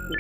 Hi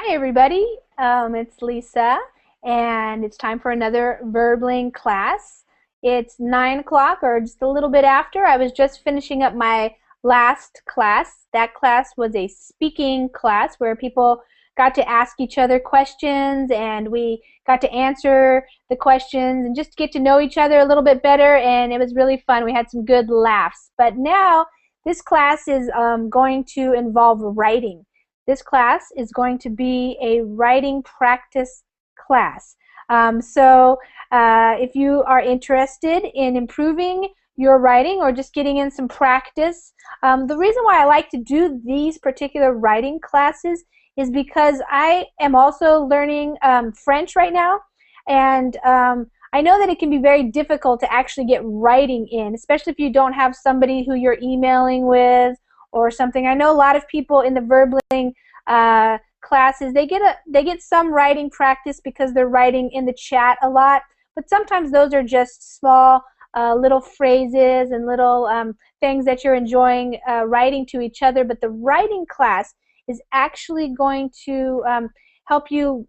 everybody, it's Lisa and it's time for another Verbling class. It's 9 o'clock or just a little bit after. I was just finishing up my last class. That class was a speaking class where people got to ask each other questions and we got to answer the questions and just get to know each other a little bit better, and it was really fun. We had some good laughs. But now this class is going to involve writing. This class is going to be a writing practice class. If you are interested in improving your writing or just getting in some practice, the reason why I like to do these particular writing classes is because I am also learning French right now, and I know that it can be very difficult to actually get writing in, especially if you don't have somebody who you're emailing with or something. I know a lot of people in the Verbling classes, they get some writing practice because they're writing in the chat a lot, but sometimes those are just small little phrases and little things that you're enjoying writing to each other. But the writing class is actually going to help you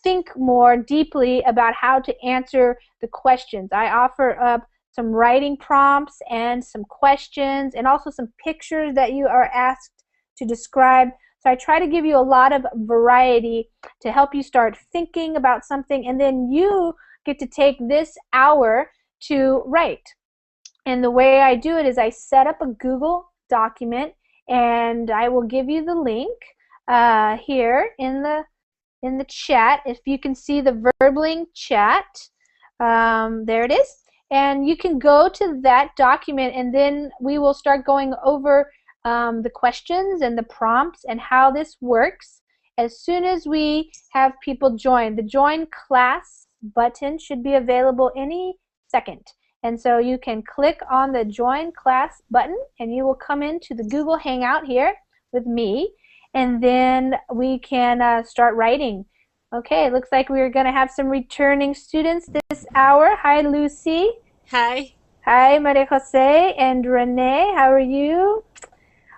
think more deeply about how to answer the questions. I offer up some writing prompts and some questions and also some pictures that you are asked to describe. So I try to give you a lot of variety to help you start thinking about something, and then you get to take this hour to write. And the way I do it is I set up a Google document, and I will give you the link here in the chat. If you can see the Verbling chat, there it is. And you can go to that document, and then we will start going over the questions and the prompts and how this works as soon as we have people join. The join class button should be available any second. And so you can click on the join class button and you will come into the Google Hangout here with me, and then we can start writing. Okay, it looks like we're going to have some returning students this hour. Hi, Lucy. Hi. Hi, Maria Jose and Renee. How are you?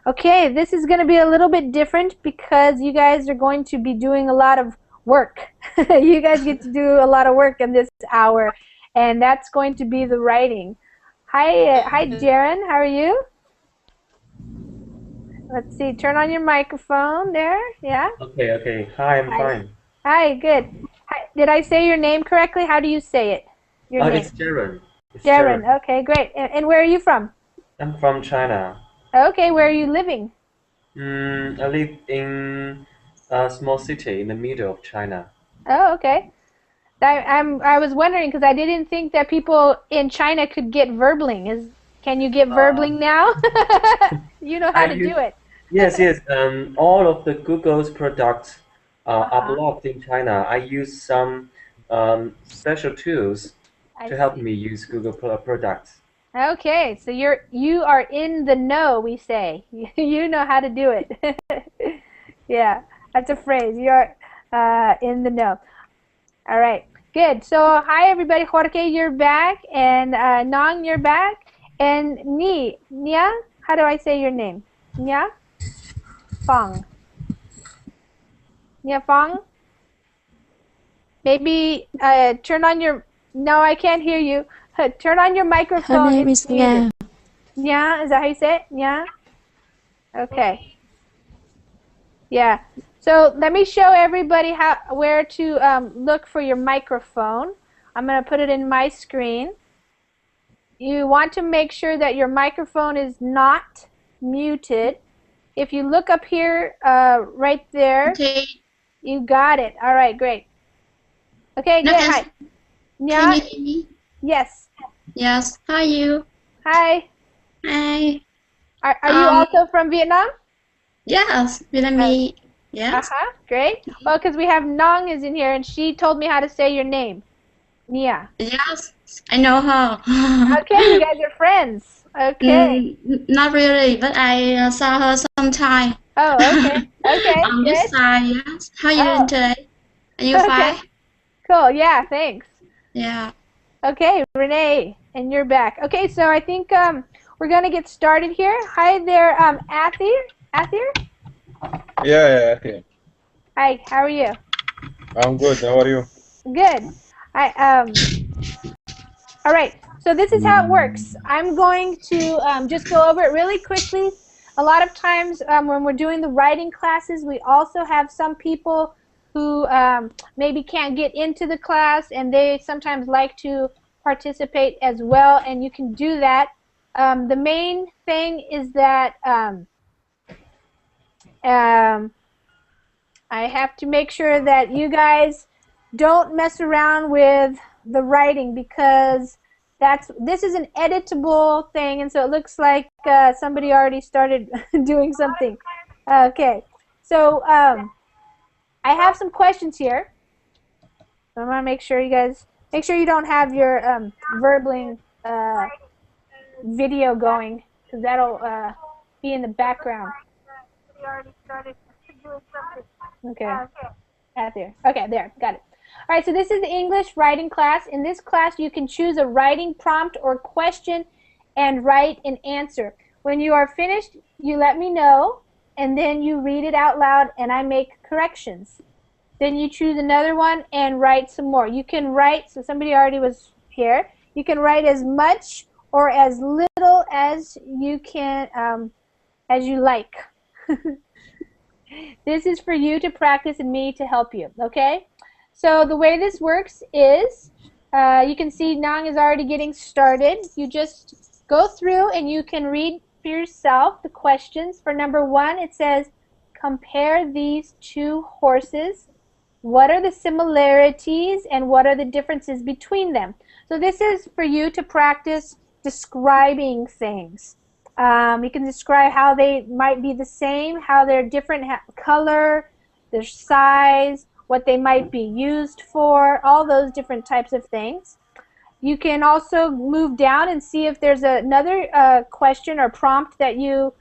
Okay, this is going to be a little bit different because you guys are going to be doing a lot of work. You guys get to do a lot of work in this hour, and that's going to be the writing. Hi, Darren. How are you? Let's see. Turn on your microphone there. Yeah. Okay. Hi, I'm fine. Hi, good. Hi. Did I say your name correctly? How do you say it? Your name? It's Darren. Darren. Okay, great. And where are you from? I'm from China. Okay, where are you living? I live in a small city in the middle of China. Oh, okay. I was wondering because I didn't think that people in China could get Verbling. Can you get Verbling now? You know how to do it. Yes. All of the Google's products are blocked in China. I use some special tools to help me use Google products. Okay, so you are in the know, we say. You know how to do it. Yeah, that's a phrase. You're in the know. All right, good. So hi everybody. Jorge, you're back, and Nong, you're back, and Nia, how do I say your name? Nia Fong. Nia Fong. Maybe turn on your. No, I can't hear you. Turn on your microphone. Her name is Nia. Nia, is that how you say it? Nia? Okay. Yeah. So let me show everybody where to look for your microphone. I'm going to put it in my screen. You want to make sure that your microphone is not muted. If you look up here, right there, Okay. you got it. All right, great. Okay, good. Hi. Nia? Can you hear me? Yes. Yes. How are you? Hi. Hi. Are you also from Vietnam? Yes, Vietnamese. Yes. Great. Well, because we have Nong is in here, and she told me how to say your name. Nia. Yes, I know her. Okay, you guys are friends. Okay. Not really, but I saw her sometime. Oh, okay. Okay, On this good. side, yes. How are you doing today? And you Okay, fine? cool. Yeah, thanks. Yeah. Okay, Renee, and you're back. Okay, so I think we're gonna get started here. Hi there, Athir. Athir. Yeah. Hi, how are you? I'm good. How are you? Good. I. All right, so this is how it works. I'm going to just go over it really quickly. A lot of times when we're doing the writing classes, we also have some people who maybe can't get into the class, and they sometimes like to participate as well, and you can do that. The main thing is that um, I have to make sure that you guys don't mess around with the writing, because this is an editable thing, and so it looks like somebody already started doing something. Okay, so I have some questions here. So I want to make sure you don't have your verbling video going, because that'll be in the background. Okay. At there. Okay, there. Got it. All right, so this is the English writing class. In this class, you can choose a writing prompt or question and write an answer. When you are finished, you let me know, and then you read it out loud, and I make corrections. Then you choose another one and write some more. You can write, so somebody already was here, you can write as much or as little as you can, as you like. This is for you to practice and me to help you, okay? So the way this works is, you can see Nang is already getting started. You just go through and you can read for yourself the questions. For number 1, it says, compare these two horses. What are the similarities and what are the differences between them? So this is for you to practice describing things. You can describe how they might be the same, how they're different color, their size, what they might be used for, all those different types of things. You can also move down and see if there's another question or prompt that you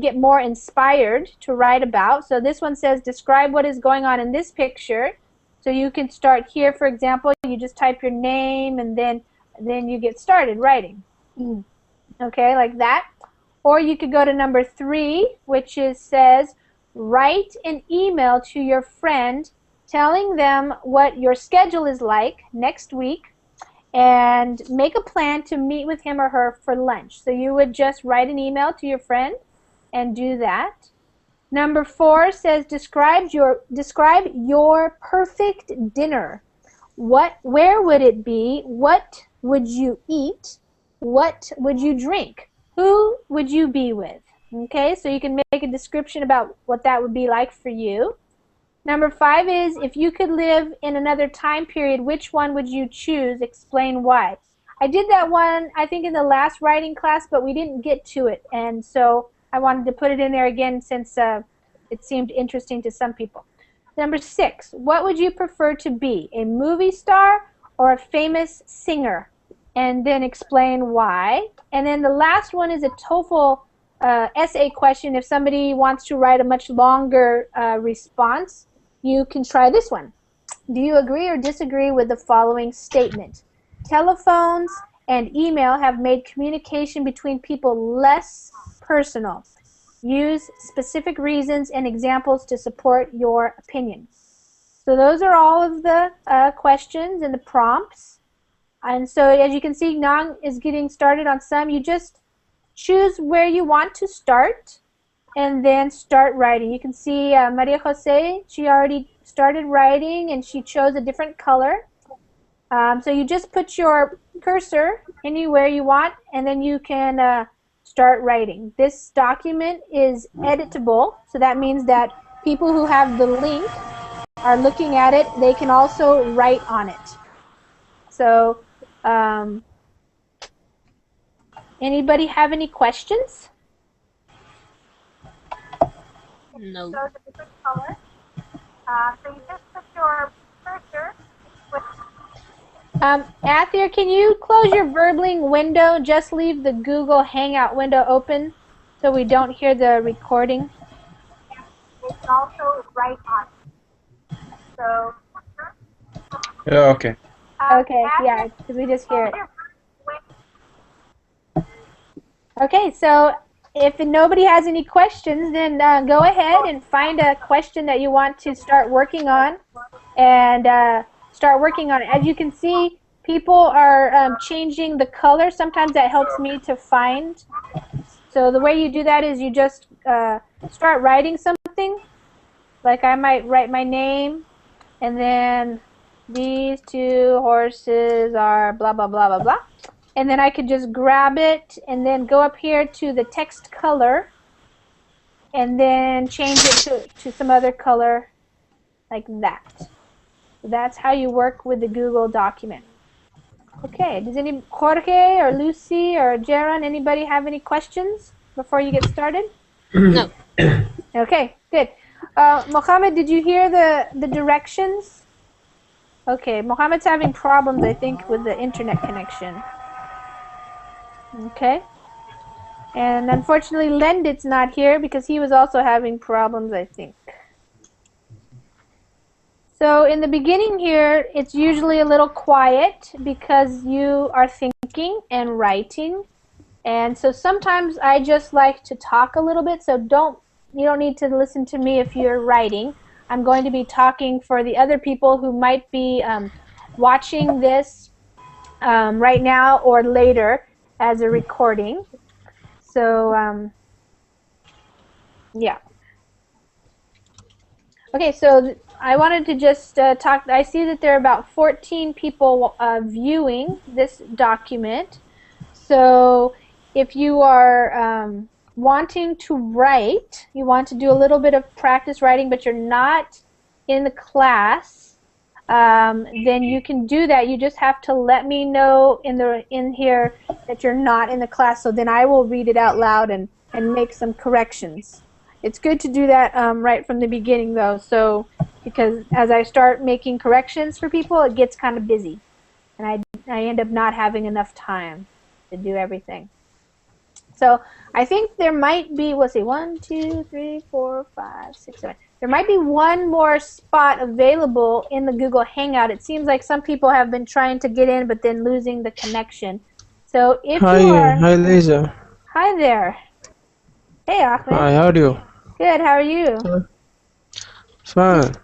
get more inspired to write about. So this one says, describe what is going on in this picture. So you can start here, for example, you just type your name and then you get started writing. Okay, like that. Or you could go to number 3, which says, write an email to your friend telling them what your schedule is like next week and make a plan to meet with him or her for lunch. So you would just write an email to your friend and do that. Number 4 says, describe your perfect dinner. Where would it be? What would you eat? What would you drink? Who would you be with? Okay, so you can make a description about what that would be like for you. Number 5 is, if you could live in another time period, which one would you choose? Explain why. I did that one, I think, in the last writing class, but we didn't get to it, and so I wanted to put it in there again since it seemed interesting to some people. Number 6, what would you prefer to be, a movie star or a famous singer? And then explain why. And then the last one is a TOEFL essay question. If somebody wants to write a much longer response, you can try this one. Do you agree or disagree with the following statement? Telephones and email have made communication between people less personal. Use specific reasons and examples to support your opinion. So those are all of the questions and the prompts. And so as you can see, Nang is getting started on some. You just choose where you want to start and then start writing. You can see Maria Jose, she already started writing and she chose a different color. So you just put your cursor anywhere you want and then you can start writing. This document is editable, so that means that people who have the link are looking at it. They can also write on it. So anybody have any questions? No. So it's a different color. So you just put your cursor with... Athir, can you close your Verbling window? Just leave the Google Hangout window open so we don't hear the recording. You can also write on it. So Yeah, okay. Okay, yeah, because we just hear it. Okay, so if nobody has any questions, then go ahead and find a question that you want to start working on and start working on it. As you can see, people are changing the color. Sometimes that helps me to find. So the way you do that is you just start writing something. Like I might write my name, and then these two horses are blah, blah, blah, blah, blah. And then I could just grab it and then go up here to the text color and then change it to some other color like that. So that's how you work with the Google document. Okay, does any Jorge or Lucy or Jaron, anybody have any questions before you get started? No. Okay, good. Mohammed, did you hear the directions? Okay, Mohammed's having problems, I think, with the internet connection. Okay. And unfortunately, Lendit's not here because he was also having problems, I think. So in the beginning here, it's usually a little quiet because you are thinking and writing. And so sometimes I just like to talk a little bit, so you don't need to listen to me if you're writing. I'm going to be talking for the other people who might be watching this right now or later as a recording. So yeah. Okay, so I wanted to just talk. I see that there are about 14 people viewing this document. So if you are wanting to write, you want to do a little bit of practice writing, but you're not in the class, then you can do that. You just have to let me know in here that you're not in the class, so then I will read it out loud and make some corrections. It's good to do that right from the beginning, though, so because as I start making corrections for people, it gets kind of busy, and I end up not having enough time to do everything. So I think there might be, let's see, 1, 2, 3, 4, 5, 6, 7. There might be one more spot available in the Google Hangout. It seems like some people have been trying to get in but then losing the connection. So if you are... Hi Lisa. Hi there. Hey Ahmed. Hi, how are you? Good, how are you? Fine.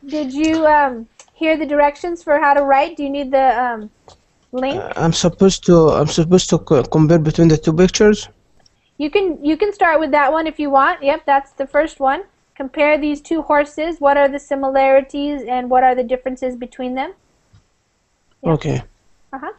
Did you hear the directions for how to write? Do you need the link? I'm supposed to compare between the two pictures. You can start with that one if you want. Yep, that's the first one. Compare these two horses. What are the similarities and what are the differences between them? Yep. Okay. Uh-huh.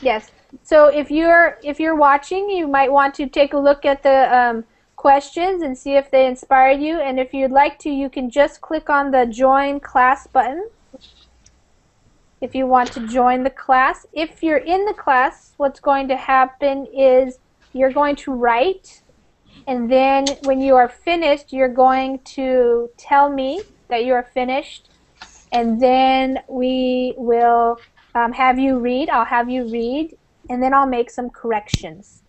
Yes. So if you're watching, you might want to take a look at the questions and see if they inspired you. And if you'd like to, you can just click on the Join Class button if you want to join the class. If you're in the class, what's going to happen is you're going to write, and then when you are finished, you're going to tell me that you are finished, and then we will have you read. I'll have you read, and then I'll make some corrections.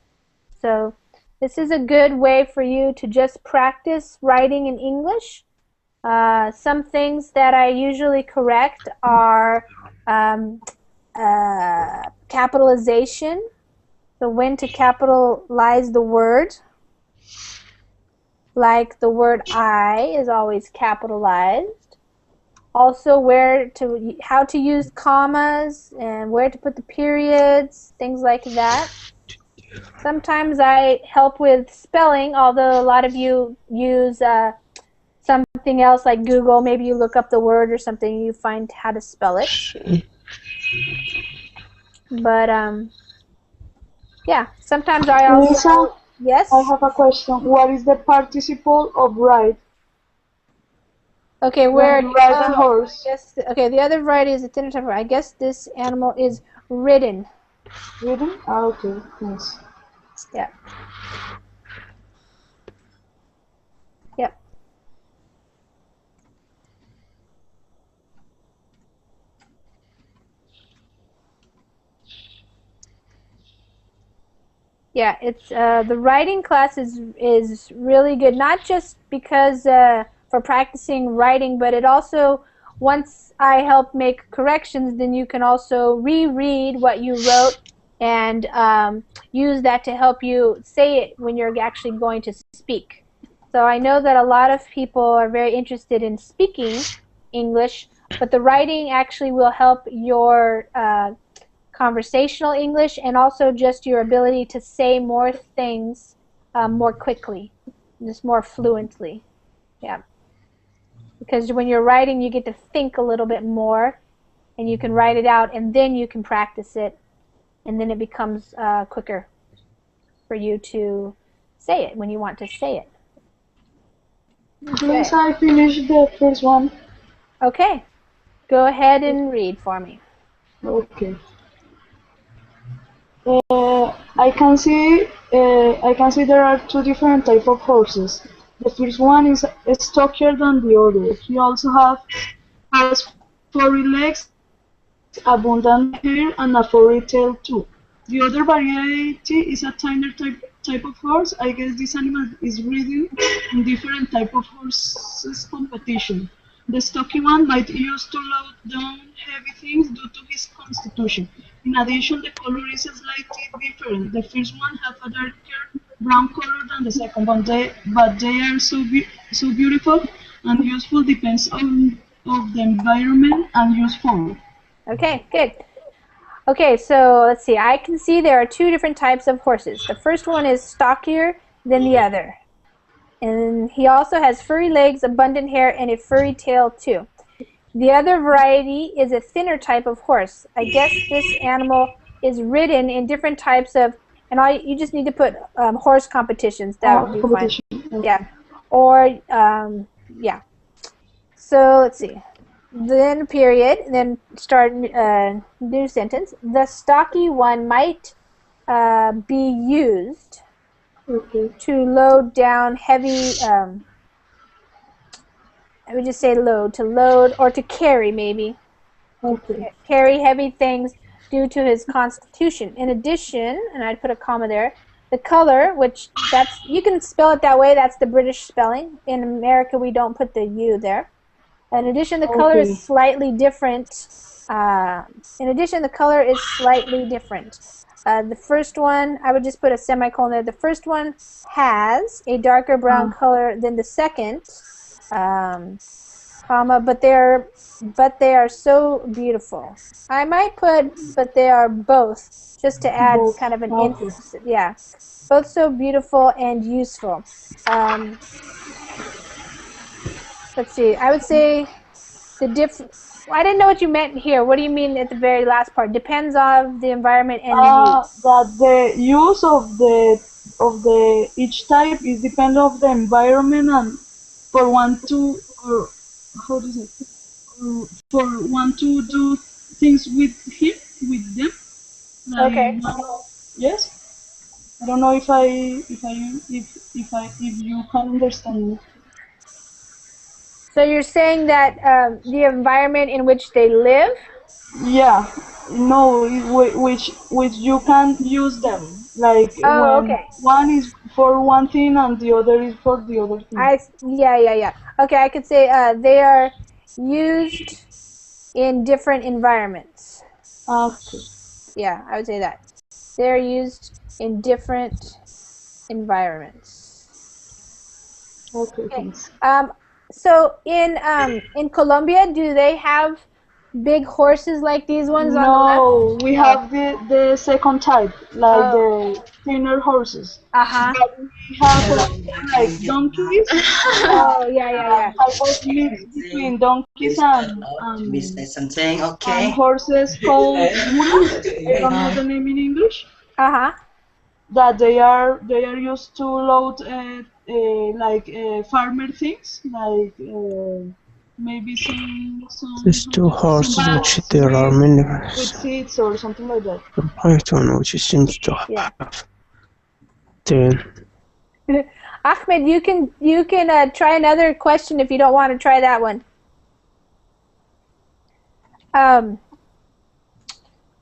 So this is a good way for you to just practice writing in English. Some things that I usually correct are capitalization, so when to capitalize the word, like the word I is always capitalized. Also how to use commas and where to put the periods, things like that. Sometimes I help with spelling, although a lot of you use something else like Google. Maybe you look up the word or something and you find how to spell it. But yeah, sometimes I also... Lisa, Yes? I have a question. What is the participle of ride? Okay, where... When you ride a horse. Yes. Okay, the other variety is attentive. I guess this animal is ridden. Ridden? Ah, okay, yes. Yeah. Yep. Yeah, it's the writing class is really good. Not just because for practicing writing, but it also, once I help make corrections, then you can also reread what you wrote and use that to help you say it when you're actually going to speak. So I know that a lot of people are very interested in speaking English, but the writing actually will help your conversational English and also just your ability to say more things more quickly, just more fluently. Yeah. Because when you're writing, you get to think a little bit more and you can write it out and then you can practice it and then it becomes quicker for you to say it when you want to say it. Please, I finished the first one. Okay. Go ahead and read for me. Okay. I can see there are two different type of horses. The first one is stockier than the other. He also has furry legs, abundant hair, and a furry tail too. The other variety is a tinier type of horse. I guess this animal is breeding in different type of horses competition. The stocky one might use to load down heavy things due to his constitution. In addition, the color is slightly different. The first one has a darker brown color than the second one, but they are so beautiful and useful depends on of the environment and useful. Okay, good. Okay, so let's see. I can see there are two different types of horses. The first one is stockier than the other. And he also has furry legs, abundant hair, and a furry tail too. The other variety is a thinner type of horse. I guess this animal is ridden in different types of, and you just need to put horse competitions. That would be fine. Competition. Okay. Yeah. Or, yeah. So let's see. Then period, then start new sentence. The stocky one might be used Okay. to load down heavy, I would just say load, to load or to carry maybe. Okay. Carry heavy things due to his constitution. In addition, and I'd put a comma there, the color, which that's, you can spell it that way, that's the British spelling. In America, we don't put the U there. In addition, the color is slightly different. The first one, I would just put a semicolon there. The first one has a darker brown color than the second, comma, but they are so beautiful. I might put, but they are both, just to add kind of an emphasis. Yeah, both so beautiful and useful. Let's see. I would say the I didn't know what you meant here. What do you mean at the very last part? Depends on the environment and the use. That the use of the each type is depend of the environment and for one to or how does it for one to do things with them. Like, Okay. Yes. I don't know if you can understand me. So you're saying that the environment in which they live? Yeah, no, which you can use them. Like when okay. one is for one thing and the other is for the other thing. Yeah. Okay, I could say they are used in different environments. Okay. Yeah, I would say that. They're used in different environments. Okay, thanks. So in Colombia, do they have big horses like these ones on the left? No, we have the second type, like the thinner horses. But we have also like donkeys. Oh, yeah. Type of mix between donkeys Say something, and okay? horses called mulas. I don't know the name in English. Uh-huh. That they are used to load like farmer things, like maybe These two horses, some which bags there are many with seeds or something like that. the python, which seems to have tail. Ahmed, you can try another question if you don't want to try that one.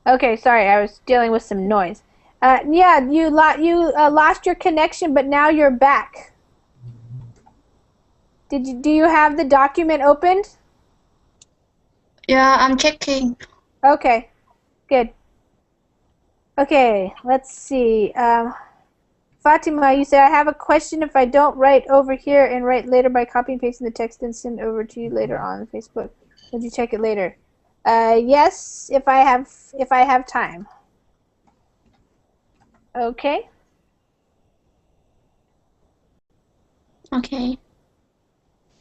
Okay, sorry, I was dealing with some noise. Yeah, you lost your connection, but now you're back. Do you have the document opened? Yeah, I'm checking. Okay, good. Okay, let's see. Fatima, you say, I have a question. If I don't write over here and write later by copying and pasting the text and send over to you later on Facebook, would you check it later? Yes, if I have time. Okay. Okay.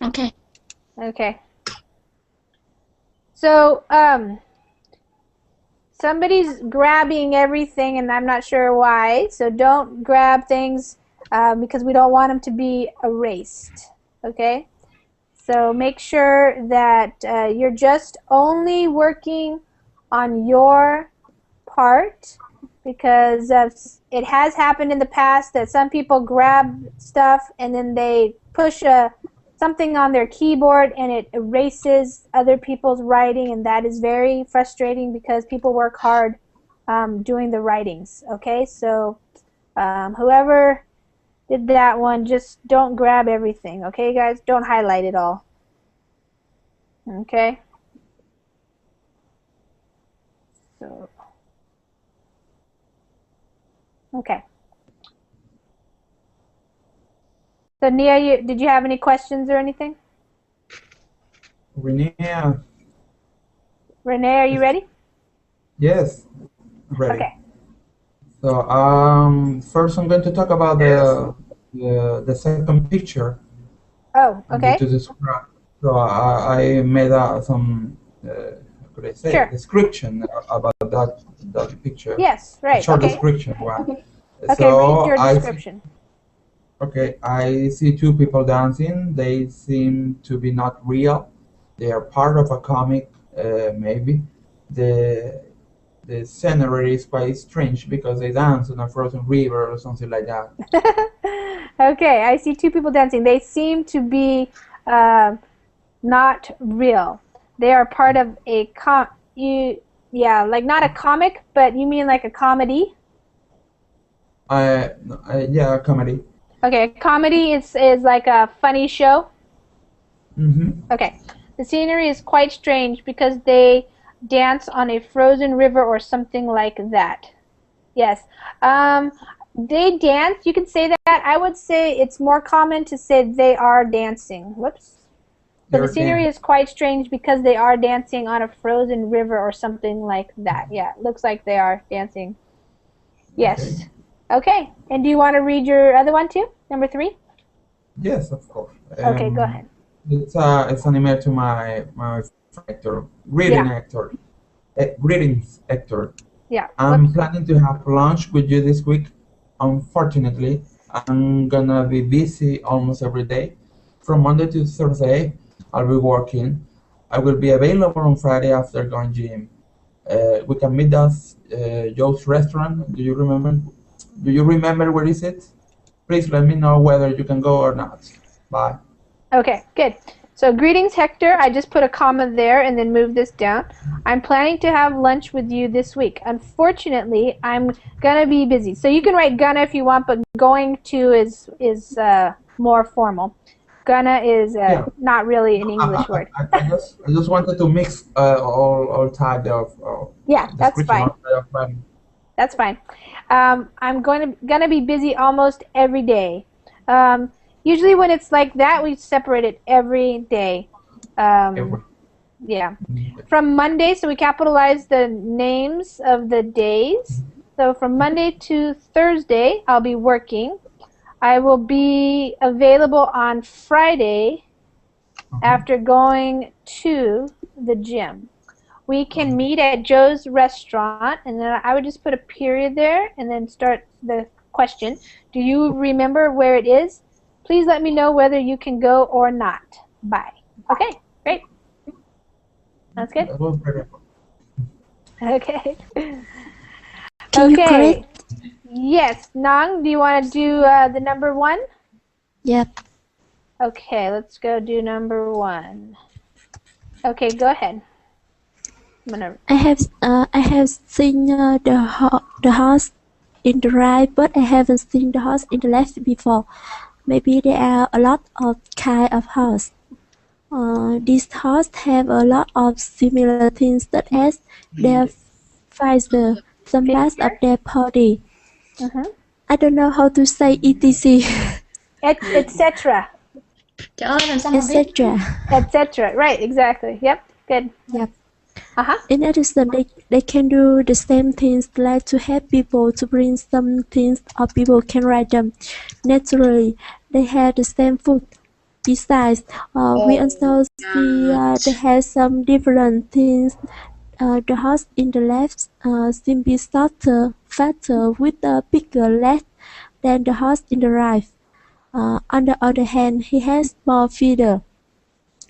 Okay. Okay. So, somebody's grabbing everything, and I'm not sure why. So don't grab things because we don't want them to be erased. Okay. So make sure that you're just only working on your part, because it has happened in the past that some people grab stuff and then they push something on their keyboard and it erases other people's writing, and that is very frustrating because people work hard doing the writings. Okay, so whoever did that one, just don't grab everything. Okay, guys, don't highlight it all. Okay. So, okay. So Nia, did you have any questions or anything? Renee, Renee, are you ready? yes, ready. Okay. So first I'm going to talk about the second picture. Oh, I'm okay. going to describe. So I made some how could I say, Sure. description about that picture. Yes, right. A short Okay. description. One. Okay, So read your description. I see two people dancing. They seem to be not real. They are part of a comic, maybe. The scenery is quite strange because they dance on a frozen river or something like that. Okay, I see two people dancing. They seem to be not real. They are part of a like not a comic, but you mean like a comedy? Yeah, comedy. Okay, comedy is like a funny show. Mm-hmm. Okay, the scenery is quite strange because they dance on a frozen river or something like that. Yes. They dance. You can say that. I would say it's more common to say they are dancing. Whoops. So the scenery is quite strange because they are dancing on a frozen river or something like that. Yeah, it looks like they are dancing. Yes. Okay. And do you want to read your other one too? Number 3? Yes, of course. Okay, go ahead. It's an email to my actor, reading actor. Greetings, Hector. Yeah. I'm planning to have lunch with you this week. Unfortunately, I'm gonna be busy almost every day. From Monday to Thursday, I'll be working. I will be available on Friday after going gym. We can meet us Joe's restaurant. Do you remember? Do you remember where is it? Please let me know whether you can go or not. Bye. Okay, good. So greetings, Hector. I just put a comma there and then move this down. I'm planning to have lunch with you this week. Unfortunately, I'm gonna be busy. So you can write gonna if you want, but going to is more formal. Gonna is not really an English word. I just wanted to mix all type of yeah, that's fine. Of that's fine. I'm gonna be busy almost every day. Usually when it's like that, we separate it every day. Yeah. From Monday, so we capitalize the names of the days. So from Monday to Thursday, I'll be working. I will be available on Friday after going to the gym. We can meet at Joe's restaurant, and then I would just put a period there and then start the question. Do you remember where it is? Please let me know whether you can go or not. Bye. Okay, great. That's good. Okay. Okay. Yes, Nang, do you want to do the number 1? Yep. Okay, let's go do number 1. Okay, go ahead. I have seen the horse in the right, but I haven't seen the horse in the left before. Maybe there are a lot of kind of horse. These horses have a lot of similar things such as their feather, some parts of their body. I don't know how to say etc. Etc. Trời ơi, làm sao mà biết? Etc. Right, exactly. Yep, good. Yep. In addition, they can do the same things like to help people to bring some things or people can ride them. Naturally, they have the same food. Besides, we also see they have some different things. The horse in the left seems be shorter, fatter, with a bigger leg than the horse in the right. On the other hand, he has more feather.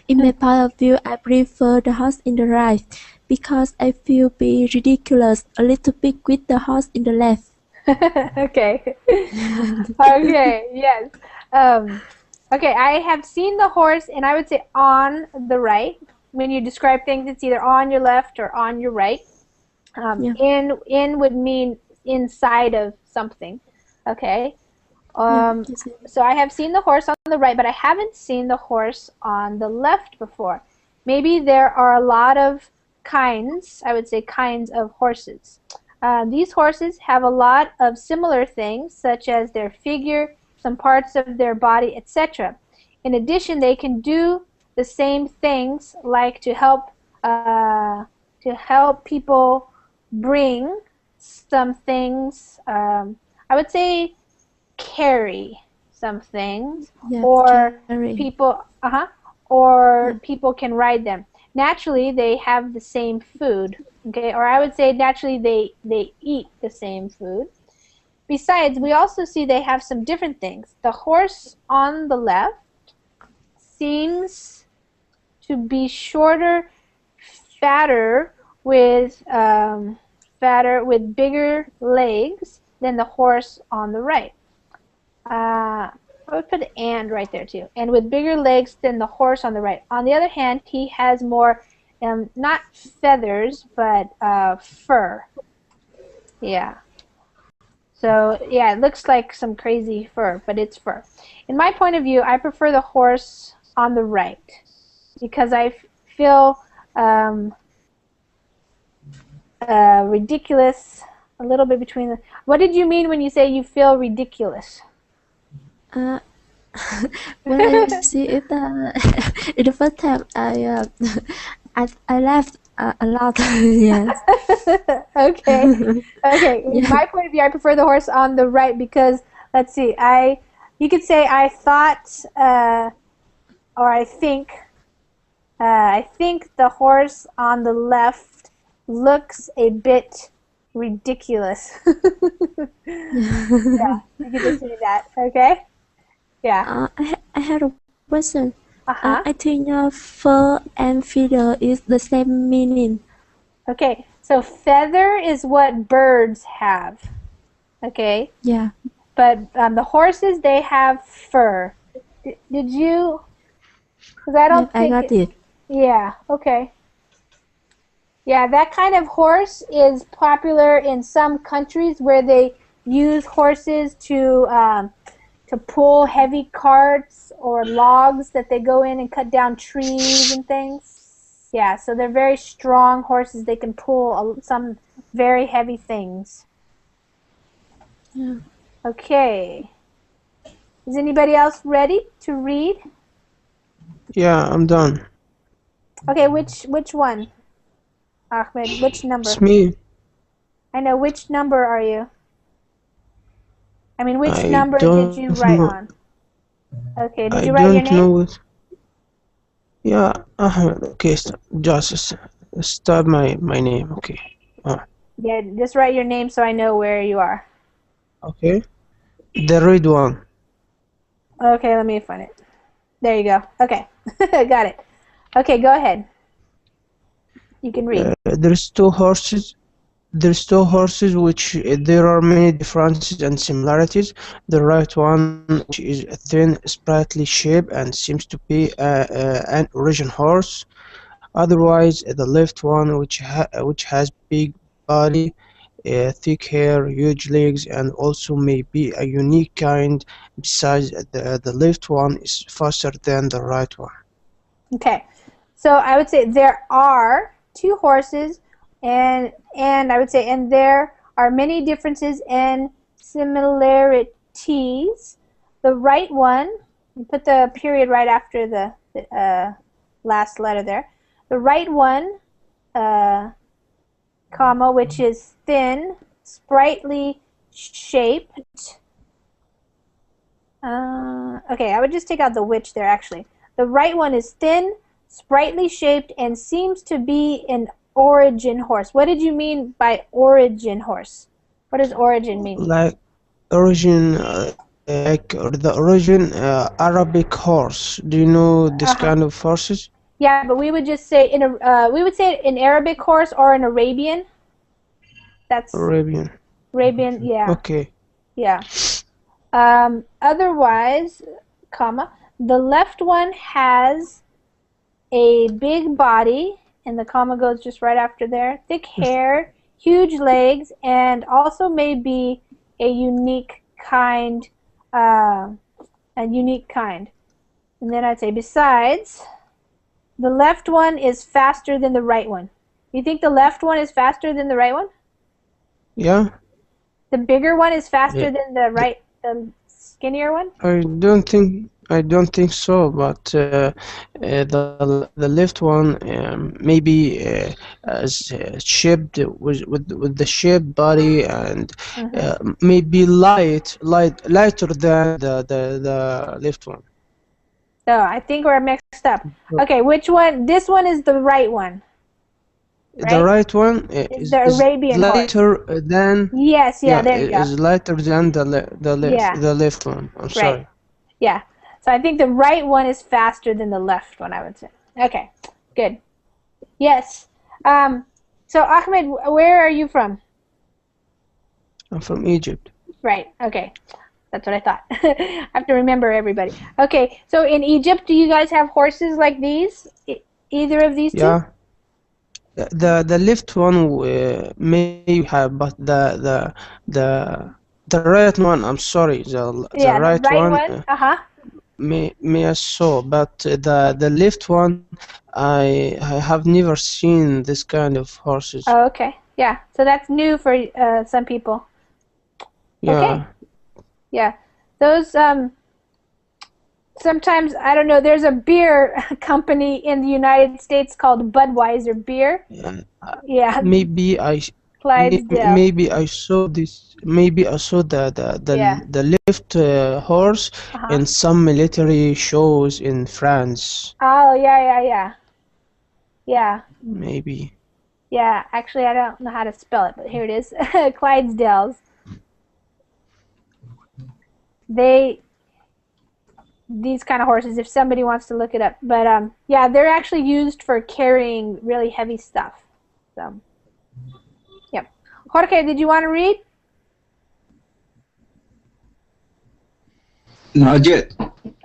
In my point of view, I prefer the horse in the right because I feel be ridiculous a little bit with the horse in the left. Okay. Okay, yes. Okay, I have seen the horse, and I would say on the right. When you describe things, it's either on your left or on your right. In would mean inside of something. Okay. So I have seen the horse on the right, but I haven't seen the horse on the left before. Maybe there are a lot of kinds, I would say kinds of horses. These horses have a lot of similar things, such as their figure, some parts of their body, etc. In addition, they can do the same things, like to help people bring some things. I would say carry some things, or people people can ride them. Naturally, they have the same food, okay, or I would say naturally they eat the same food. Besides, we also see they have some different things. The horse on the left seems to be shorter, fatter, with bigger legs than the horse on the right. I would put "and" right there too. And with bigger legs than the horse on the right. On the other hand, he has more, not feathers, but fur. Yeah. So, yeah, it looks like some crazy fur, but it's fur. In my point of view, I prefer the horse on the right because I feel ridiculous a little bit between the... What did you mean when you say you feel ridiculous? When I see it in the first time, I laughed a lot. Yes. Okay. Okay. In my point of view, I prefer the horse on the right because, let's see, you could say I thought, or I think the horse on the left looks a bit ridiculous. Yeah, you could just say that. Okay. Yeah. I had a question. I think fur and feather is the same meaning. Okay, so feather is what birds have. Okay. Yeah. But the horses, they have fur. Did you? Because I don't think. I got it. Yeah. Okay. Yeah, that kind of horse is popular in some countries where they use horses to pull heavy carts or logs that they go in and cut down trees and things. Yeah, so they're very strong horses. They can pull some very heavy things. Yeah. Okay. Is anybody else ready to read? Yeah, I'm done. Okay, which one? Ahmed, which number? It's me. I know, which number are you? I mean, which I number did you write know. on? Okay, did you write your name? Know it. Yeah, Ahmed. Okay, just start my name. Okay. Yeah, just write your name so I know where you are. Okay. The red one. Okay, let me find it. There you go. Okay, got it. Okay, go ahead. You can read. There's two horses which there are many differences and similarities. The right one, which is a thin, sprightly shape and seems to be an original horse. Otherwise, the left one, which has big body, thick hair, huge legs, and also may be a unique kind. Besides, the left one is faster than the right one. Okay, so I would say there are two horses, and I would say and there are many differences and similarities. The right one, you put the period right after the last letter there. The right one, comma, which is thin, sprightly shaped. Okay, I would just take out the which there actually. The right one is thin, sprightly shaped, and seems to be an origin horse. What did you mean by origin horse? What does origin mean? Like origin, like the origin Arabic horse. Do you know this Uh-huh. kind of horses? Yeah, but we would just say we would say an Arabic horse or an Arabian. That's Arabian. Arabian, yeah. Okay. Yeah. Otherwise, comma, the left one has a big body, and the comma goes just right after there, thick hair, huge legs, and also may be a unique kind, And then I'd say, besides, the left one is faster than the right one. You think the left one is faster than the right one? Yeah. The bigger one is faster Yeah. than the skinnier one? I don't think so, but the left one maybe is shaped with the shaped body and maybe lighter than the left one. So I think we're mixed up. Okay, which one? This one is the right one, The right? right one Is the Arabian horse. lighter than Yes, yeah, there you go. is lighter than Yeah. the left one. I'm Right. sorry. Yeah. So I think the right one is faster than the left one, I would say. Okay, good. Yes. So Ahmed, where are you from? I'm from Egypt. Right. Okay. That's what I thought. I have to remember everybody. Okay. So in Egypt, do you guys have horses like these? Either of these two? Yeah. The left one may have, but the right one. I'm sorry. The Yeah, the right right one one. Uh-huh. may also, but the left one, I have never seen this kind of horses. Oh, okay. Yeah. So that's new for some people. Yeah. Okay. Yeah. Those sometimes, I don't know, there's a beer company in the United States called Budweiser beer. Yeah. Maybe I Clydesdale. maybe I saw this. Maybe I saw Yeah. the left horse Uh-huh. in some military shows in France. Oh, yeah. Yeah. Maybe. Yeah. Actually, I don't know how to spell it, but here it is. Clydesdales. These kind of horses, if somebody wants to look it up. But yeah, they're actually used for carrying really heavy stuff. So, yep. Jorge, did you want to read? Not yet.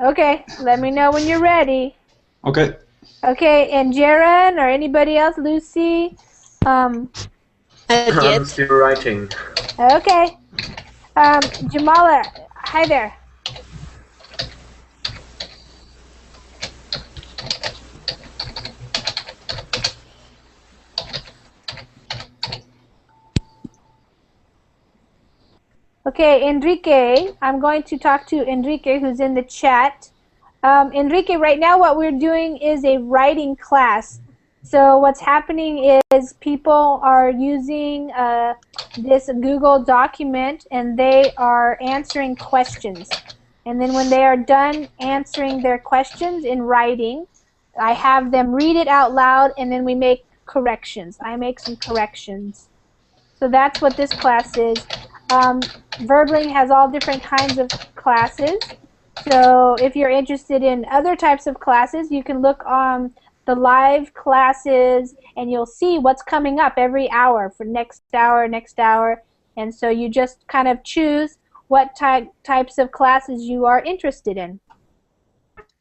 Okay, let me know when you're ready. Okay. Okay, and Jaron or anybody else, Lucy? I'm still writing. Okay. Jamala, hi there. Okay, Enrique, I'm going to talk to Enrique who's in the chat. Enrique, right now what we're doing is a writing class. So what's happening is people are using this Google document and they are answering questions. And then when they are done answering their questions in writing, I have them read it out loud and then we make corrections. I make some corrections. So that's what this class is. Verbling has all different kinds of classes. So if you're interested in other types of classes, you can look on the live classes and you'll see what's coming up every hour for next hour. And so you just kind of choose what types of classes you are interested in.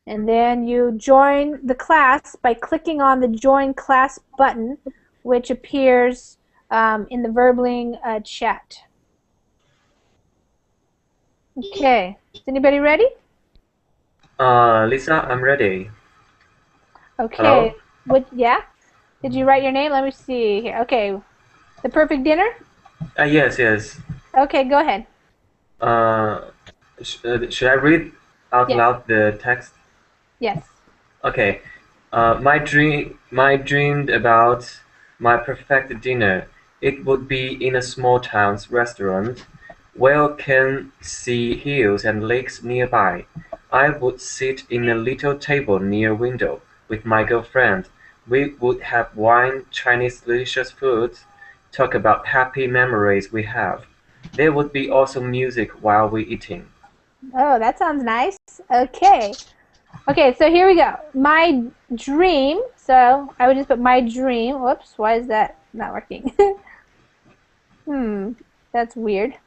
And then you join the class by clicking on the Join Class button, which appears in the Verbling chat. Okay, is anybody ready? Lisa, I'm ready. Okay, Hello? yeah? Did you write your name? Let me see here. Okay, the perfect dinner? Yes, yes. Okay, go ahead. Should I read out Yes. loud the text? Yes. Okay. My dreamed about my perfect dinner. It would be in a small town's restaurant, where can see hills and lakes nearby. I would sit in a little table near window with my girlfriend. We would have wine, Chinese delicious food, talk about happy memories we have. There would be also music while we eating. Oh, that sounds nice. Okay. Okay, so here we go. My dream. So I would just put my dream. Whoops, why is that not working? That's weird.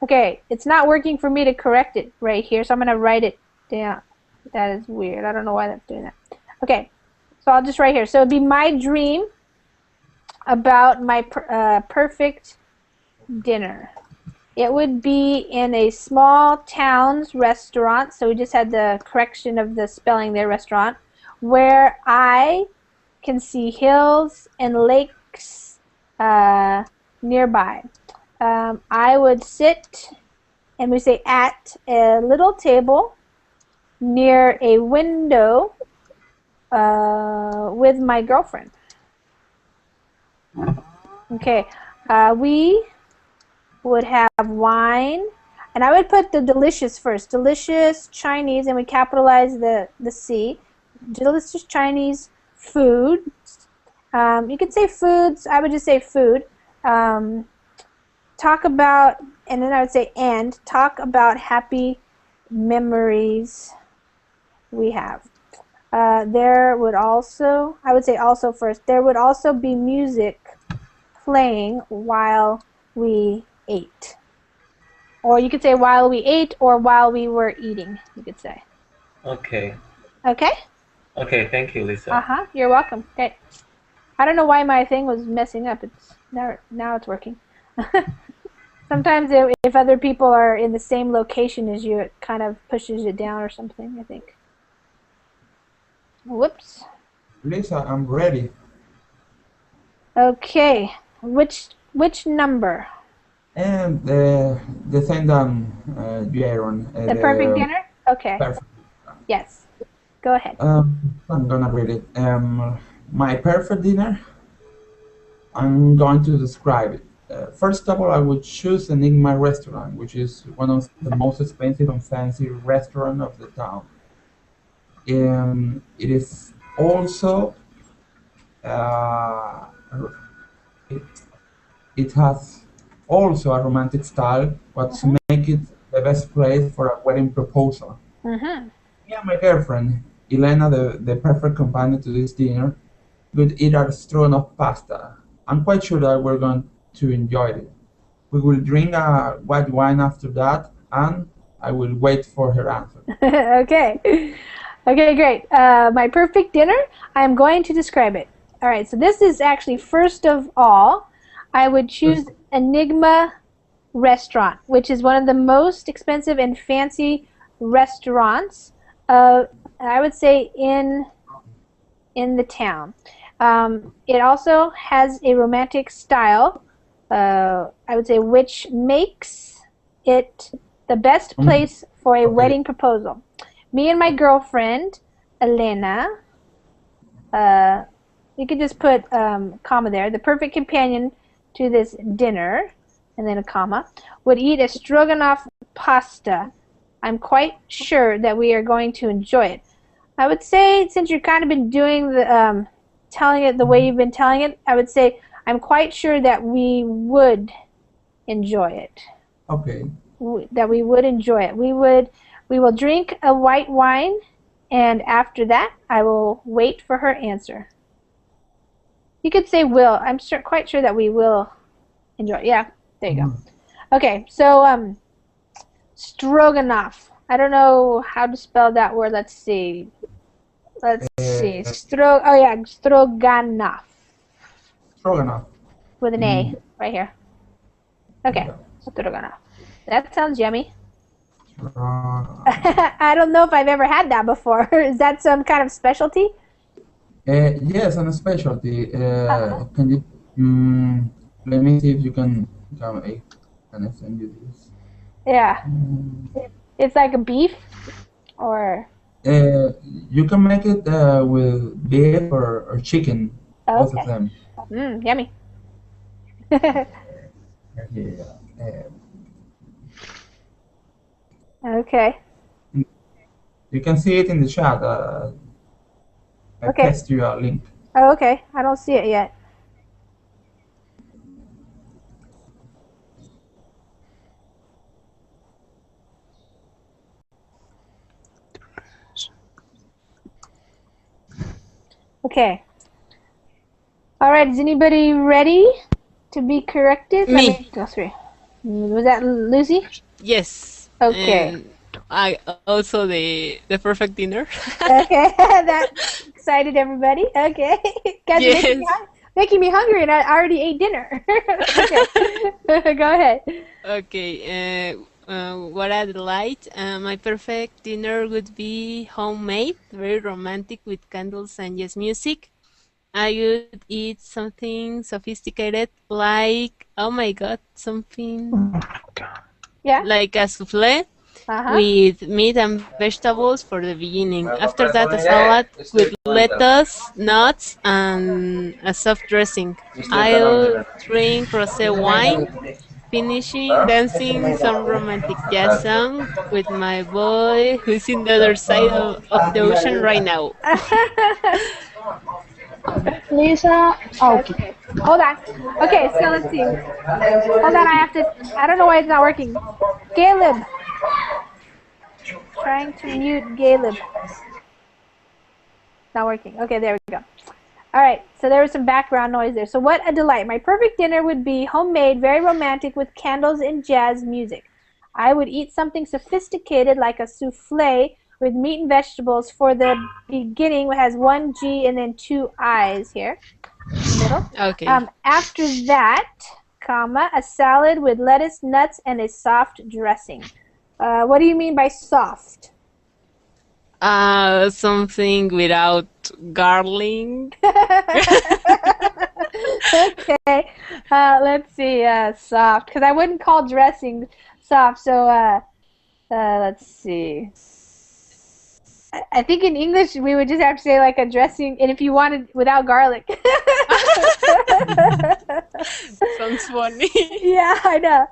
Okay, it's not working for me to correct it right here, so I'm going to write it down. That is weird. I don't know why that's doing that. Okay, so I'll just write here. So it'd be my dream about my perfect dinner. It would be in a small town's restaurant, so we just had the correction of the spelling there, restaurant, where I can see hills and lakes nearby. I would sit, and we say at a little table near a window with my girlfriend. Okay, we would have wine, and I would put the delicious first. Delicious Chinese, and we capitalize the C. Delicious Chinese foods. You could say foods. I would just say food. Talk about, and then I would say and talk about happy memories we have. There would also, I would say also first, there would also be music playing while we ate. Or you could say while we ate or while we were eating, you could say. Okay. Okay? Okay, thank you, Lisa. Uh-huh, you're welcome. Okay. I don't know why my thing was messing up. It's now it's working. Sometimes if other people are in the same location as you, it kind of pushes it down or something, I think. Whoops. Lisa, I'm ready. Okay. Which number? And the same that Aaron. The perfect dinner? Okay. Perfect. Yes. Go ahead. I'm gonna read it. My perfect dinner. I'm going to describe it. First of all, I would choose Enigma Restaurant, which is one of the most expensive and fancy restaurant of the town. It is also uh, it, it has also a romantic style, what to make it the best place for a wedding proposal. Mm-hmm. Me and my girlfriend, Elena, the perfect companion to this dinner, would eat our stroganoff pasta. I'm quite sure that we're going to enjoy it. We will drink a white wine after that, and I will wait for her answer. Okay. Okay, great. My perfect dinner, I'm going to describe it. All right, so this is actually first of all, I would choose Enigma Restaurant, which is one of the most expensive and fancy restaurants, I would say, in the town. It also has a romantic style, I would say, which makes it the best place for a wedding proposal. Me and my girlfriend, Elena, you could just put comma there, the perfect companion to this dinner, and then a comma, would eat a stroganoff pasta. I'm quite sure that we are going to enjoy it. I would say, since you've kind of been doing the telling it the way you've been telling it, I would say I'm quite sure that we would enjoy it. Okay. That we would enjoy it. We will drink a white wine, and after that, I will wait for her answer. You could say will. I'm quite sure that we will enjoy it. Yeah, there you go. Okay, so stroganoff. I don't know how to spell that word. Let's see. Oh yeah, stroganoff. Stroganoff. with an A right here. Okay. That sounds yummy. I don't know if I've ever had that before. Is that some kind of specialty? Yes, and a specialty. Can you? Let me see if you can. Can I send you this? Yeah. It's like a beef, or. You can make it with beef or chicken, both of Okay. them. Yummy. Yeah. Okay. You can see it in the chat. I paste you a link. Oh, okay. I don't see it yet. Okay. All right. Is anybody ready to be corrected? Me. Go through. Was that Lucy? Yes. Okay. And I also the perfect dinner. Okay. That excited everybody. Okay. Guys, Yes. making me hungry, and I already ate dinner. Okay. Go ahead. Okay. What I'd like, my perfect dinner would be homemade, very romantic with candles and just music. I would eat something sophisticated like, oh my God, something Yeah. like a souffle with meat and vegetables for the beginning. After that, a salad with lettuce, nuts, and a soft dressing. I'll drink rosé wine, finishing dancing some romantic jazz song with my boy who's in the other side of the ocean right now. Lisa, okay. Hold on. Okay, so let's see. Hold on, I don't know why it's not working. Caleb. Trying to mute Caleb. Not working. Okay, there we go. All right, so there was some background noise there. So what a delight. My perfect dinner would be homemade, very romantic with candles and jazz music. I would eat something sophisticated like a souffle with meat and vegetables. For the beginning, it has one G and then two I's here in the middle. Okay. After that, comma, a salad with lettuce, nuts, and a soft dressing. What do you mean by soft? Something without garlic. Okay, let's see, soft, because I wouldn't call dressing soft, so let's see. I think in English we would just have to say like a dressing, and if you wanted without garlic. Sounds funny. Yeah, I know.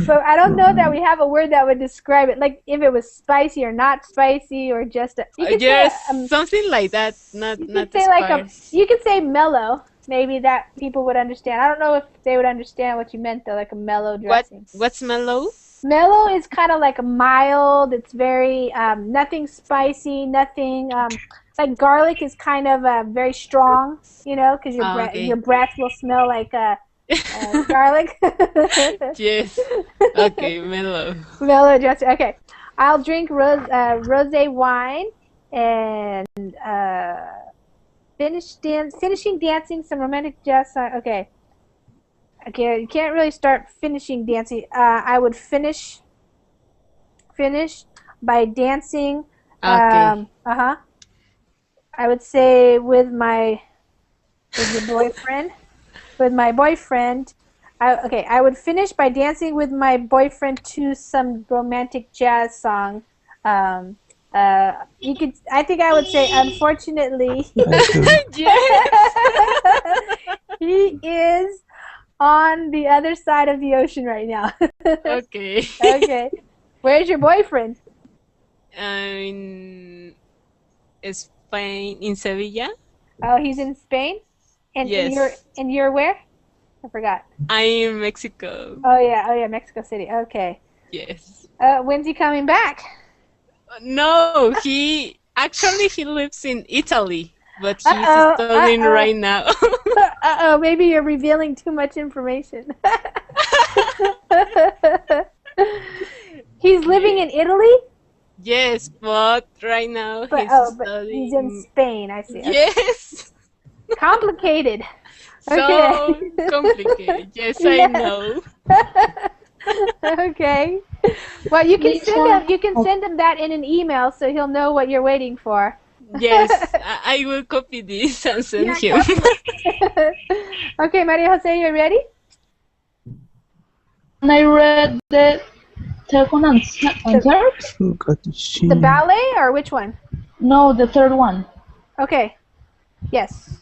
But I don't know that we have a word that would describe it, like if it was spicy or not spicy, or just something like that. Not say spice. you could say mellow. Maybe that people would understand. I don't know if they would understand what you meant though, like a mellow dressing. What's mellow? Mellow is kind of like a mild. It's very nothing spicy, nothing like garlic is kind of very strong, you know, because your breath will smell like garlic. Yes. Okay, mellow. Mellow dressing. Okay, I'll drink rosé wine and finishing dancing some romantic jazz song. Okay, you can't really start finishing dancing. I would finish by dancing. Okay. I would say with your boyfriend. With my boyfriend. I would finish by dancing with my boyfriend to some romantic jazz song. I think I would say, unfortunately, he is on the other side of the ocean right now. Okay. Okay. Where's your boyfriend? In Spain, in Sevilla. Oh, he's in Spain? And yes. And you're where? I forgot. I'm in Mexico. Oh yeah, Mexico City. Okay. Yes. When's he coming back? No, he lives in Italy, but he's studying right now. Maybe you're revealing too much information. He's living in Italy? Yes, but right now but he's in Spain, I see. Yes. Complicated. Okay. So complicated. Yes, I Yeah. know. Okay. Well, you can send Lisa, him. You can send him that in an email, so he'll know what you're waiting for. Yes, I will copy this and send Yeah, him. copy it. Okay, Maria Jose, you ready? can I read the second and The third? Forgot to the see. ballet or which one? No, the third one. Okay. Yes.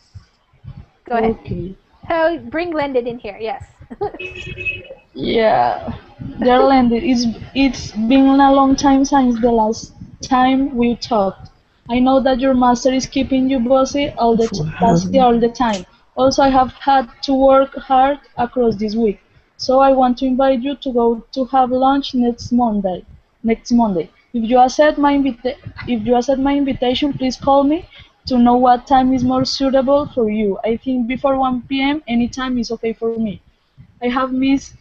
Go ahead. Okay. Oh, bring Glendon in here. Yes. Yeah, they're landed. It's been a long time since the last time we talked. I know that your master is keeping you If we busy have all the time. Also, I have had to work hard across this week, so I want to invite you to go to have lunch next Monday. Next Monday. If you accept my invitation, please call me to know what time is more suitable for you. I think before 1 p.m. any time is okay for me. I have missed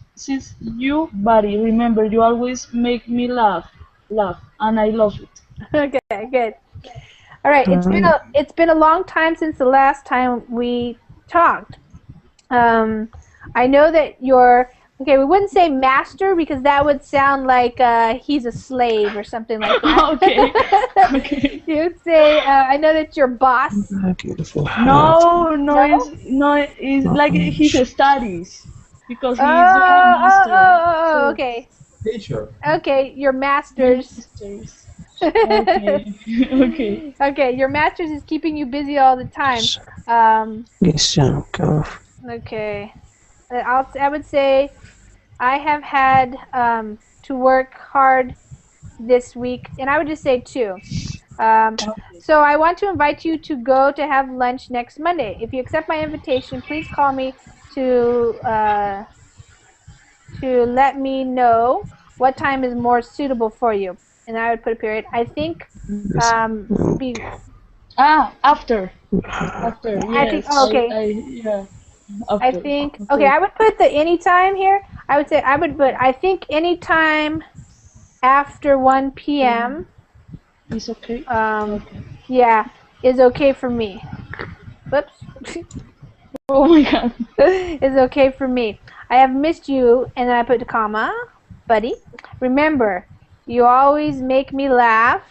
you, buddy. Remember, you always make me laugh, and I love it. Okay, good. All right. It's been a long time since the last time we talked. I know that you're okay. We wouldn't say master because that would sound like he's a slave or something like that. Okay, okay. You'd say I know that you're boss. if we have It's like his studies because Oh, he is doing a oh, oh, master. oh, oh, So okay. Teacher. Okay, your masters. masters. Okay, okay. Okay, your masters is keeping you busy all the time. Um, listen carefully. okay. I would say I have had to work hard this week, and I would just say two. So I want to invite you to go to have lunch next Monday. If you accept my invitation, please call me to let me know what time is more suitable for you. And I would put a period. I think be, After. I think Yes. okay. Yeah. I After. think okay. Okay. I would put the anytime here. I would say I would put I think anytime after 1 p.m. It's okay. Okay. Yeah, is okay for me. Whoops. Oh my god. Is okay for me. I have missed you, and then I put a comma, buddy. Remember, you always make me laugh,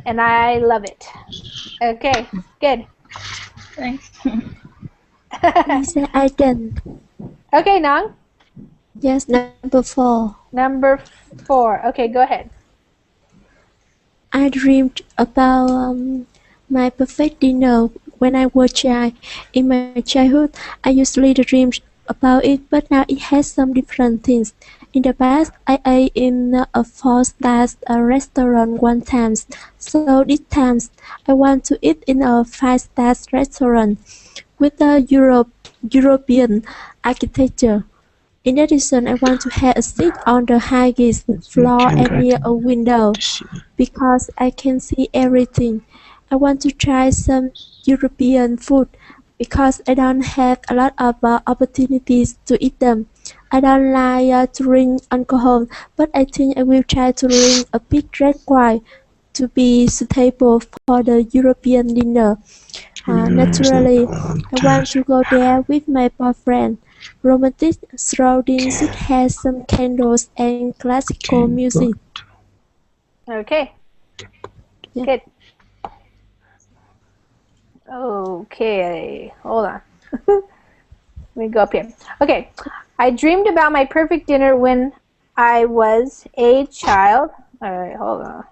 and I love it. Okay, good. Thanks. Lisa, I done. Okay, Nang. Yes, number 4. Number 4. Okay, go ahead. I dreamed about my perfect dinner when I was a child. In my childhood, I usually dreamed about it, but now it has some different things. In the past, I ate in a four-star restaurant one time, so this time I want to eat in a five-star restaurant with a European architecture. In addition, I want to have a seat on the highest You floor can and near write a window to see. because I can see everything. I want to try some European food because I don't have a lot of opportunities to eat them. I don't like to drink alcohol, but I think I will try to drink a big red wine to be suitable for the European dinner. Naturally, I want to go there with my boyfriend. Romantic surroundings should have some candles and classical music. Okay, Yeah. good. Okay, hold on. Let me go up here. Okay, I dreamed about my perfect dinner when I was a child. All right, hold on.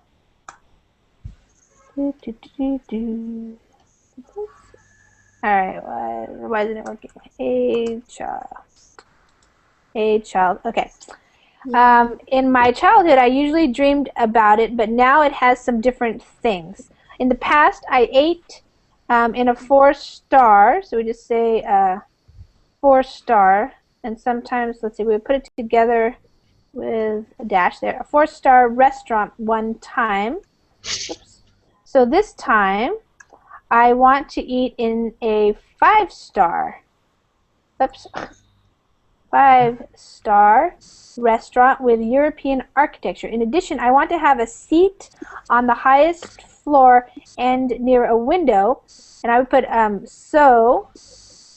All right, why isn't it working? A child. A child. Okay. In my childhood, I usually dreamed about it, but now it has some different things. In the past, I ate in a 4-star, so we just say 4-star, and sometimes, let's see, we put it together with a dash there. A 4-star restaurant one time. Oops. So this time, I want to eat in a 5-star. Oops. 5-star restaurant with European architecture. In addition, I want to have a seat on the highest floor and near a window. And I would put so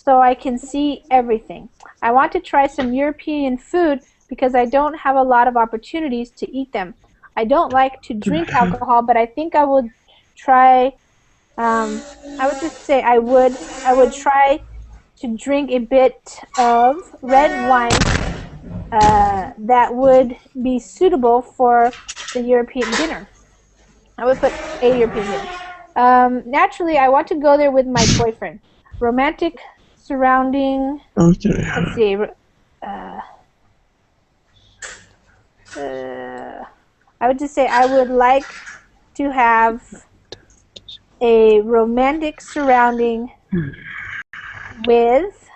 so I can see everything. I want to try some European food because I don't have a lot of opportunities to eat them. I don't like to drink alcohol, but I think I would try. I would just say I would try to drink a bit of red wine that would be suitable for the European dinner. I would put a European dinner. Naturally, I want to go there with my boyfriend. Romantic surrounding. Let's see. I would just say I would like to have a romantic surrounding with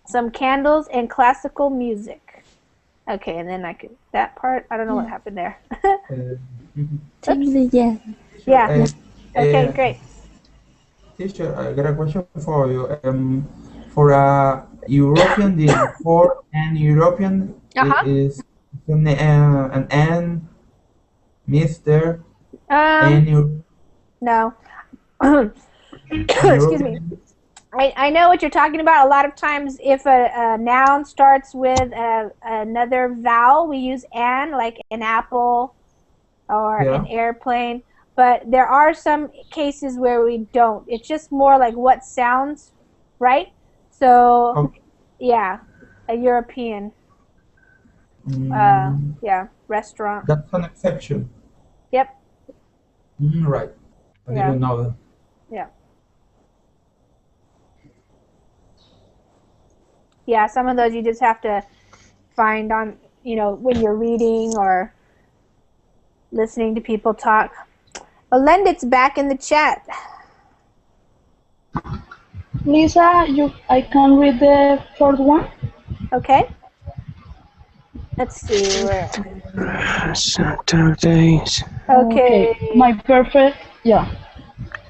some candles and classical music. Okay, and then that part, I don't know what happened there. Yeah. Yeah. Okay, great. Teacher, I got a question for you. For a European dinner, for an European, it is an N, Mr. No. Excuse me. I know what you're talking about. A lot of times if a noun starts with another vowel, we use an, like an apple or an airplane. But there are some cases where we don't. It's just more like what sounds right. So, yeah, a European, restaurant. That's an exception. Yep. Right. I didn't know that. Yeah. Yeah, some of those you just have to find on, when you're reading or listening to people talk. Lendit's back in the chat. Lisa, I can read the fourth one. Okay. Let's see where. Saturdays. Okay. My perfect, the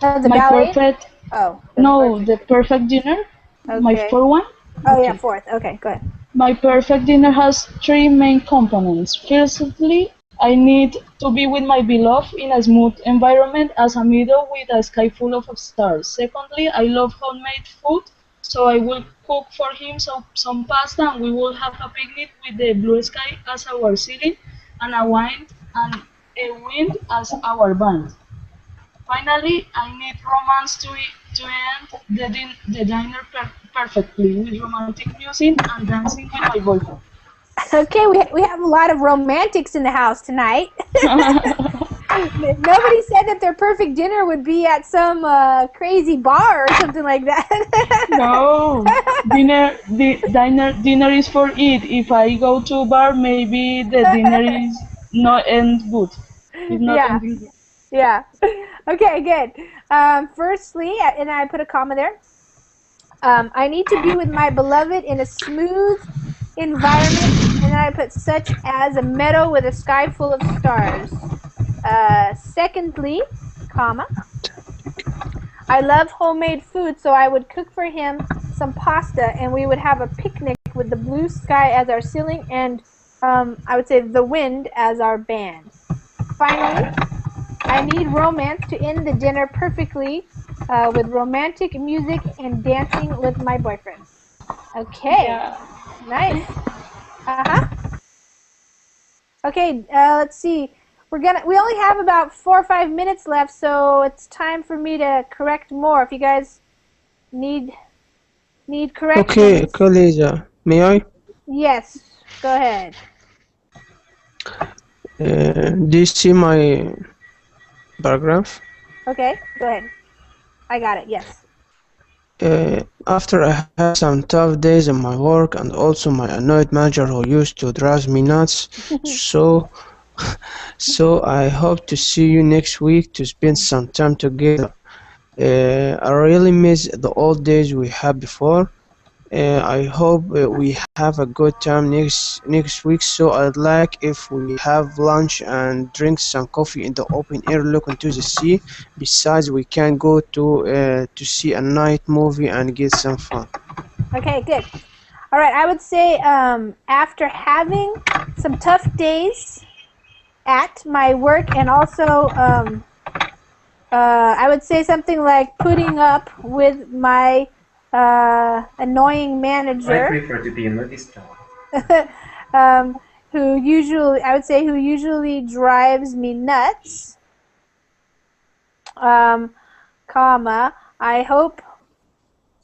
my ballet? perfect. Oh. No, the perfect dinner. Okay. My fourth one. Oh yeah, fourth. Okay, go ahead. My perfect dinner has three main components. Firstly, I need to be with my beloved in a smooth environment as a meadow with a sky full of stars. Secondly, I love homemade food, so I will cook for him some pasta and we will have a picnic with the blue sky as our ceiling and a wind as our band. Finally, I need romance to end the dinner perfectly with romantic music and dancing with my boyfriend. Okay, we have a lot of romantics in the house tonight. Nobody said that their perfect dinner would be at some crazy bar or something like that. No, dinner is for eat. If I go to a bar, maybe the dinner is not end good. It's not ending good. Yeah. Okay, good. Firstly, and I put a comma there. I need to be with my beloved in a smooth environment, and then I put such as a meadow with a sky full of stars. Secondly, comma, I love homemade food, so I would cook for him some pasta, and we would have a picnic with the blue sky as our ceiling, and I would say the wind as our band. Finally, I need romance to end the dinner perfectly with romantic music and dancing with my boyfriend. Okay. Yeah. Nice. Okay, let's see. We only have about 4 or 5 minutes left, so it's time for me to correct more. If you guys need corrections. Okay, Lisa, may I? Yes, go ahead. Do you see my paragraph? Okay, go ahead. I got it, yes. After I had some tough days in my work and also my annoyed manager who used to drive me nuts, so I hope to see you next week to spend some time together. I really miss the old days we had before. I hope we have a good time next week, so I'd like if we have lunch and drink some coffee in the open air looking to the sea. Besides, we can go to see a night movie and get some fun. Okay, good. All right, I would say after having some tough days at my work, and also I would say something like putting up with my annoying I manager. prefer to be a movie star. Who usually, I would say, who usually drives me nuts. Comma, I hope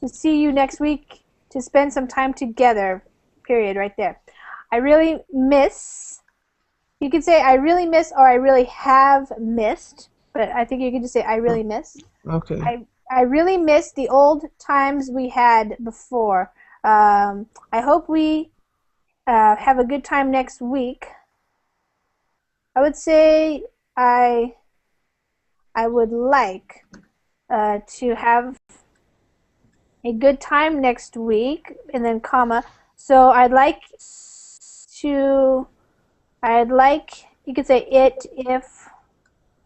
to see you next week to spend some time together. Period, right there. I really miss. You could say I really miss or I really have missed, but I think you could just say I really miss. Okay. I really miss the old times we had before. I hope we have a good time next week. I would say I I would like to have a good time next week, and then comma. So to I'd like you could say it if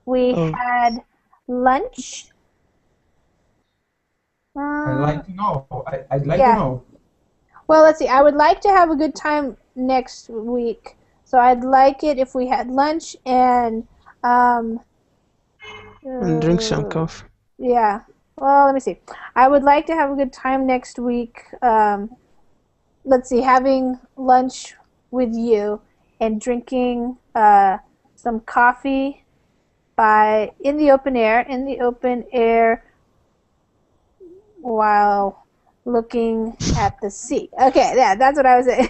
we Oh, had lunch. I'd like to know. I'd like to Yeah. know. Well, let's see. I would like to have a good time next week. So I'd like it if we had lunch and drink some coffee. yeah. Well, let me see. I would like to have a good time next week. Let's see, having lunch with you and drinking some coffee in the open air while looking at the sea. Okay, yeah, that's what I was saying.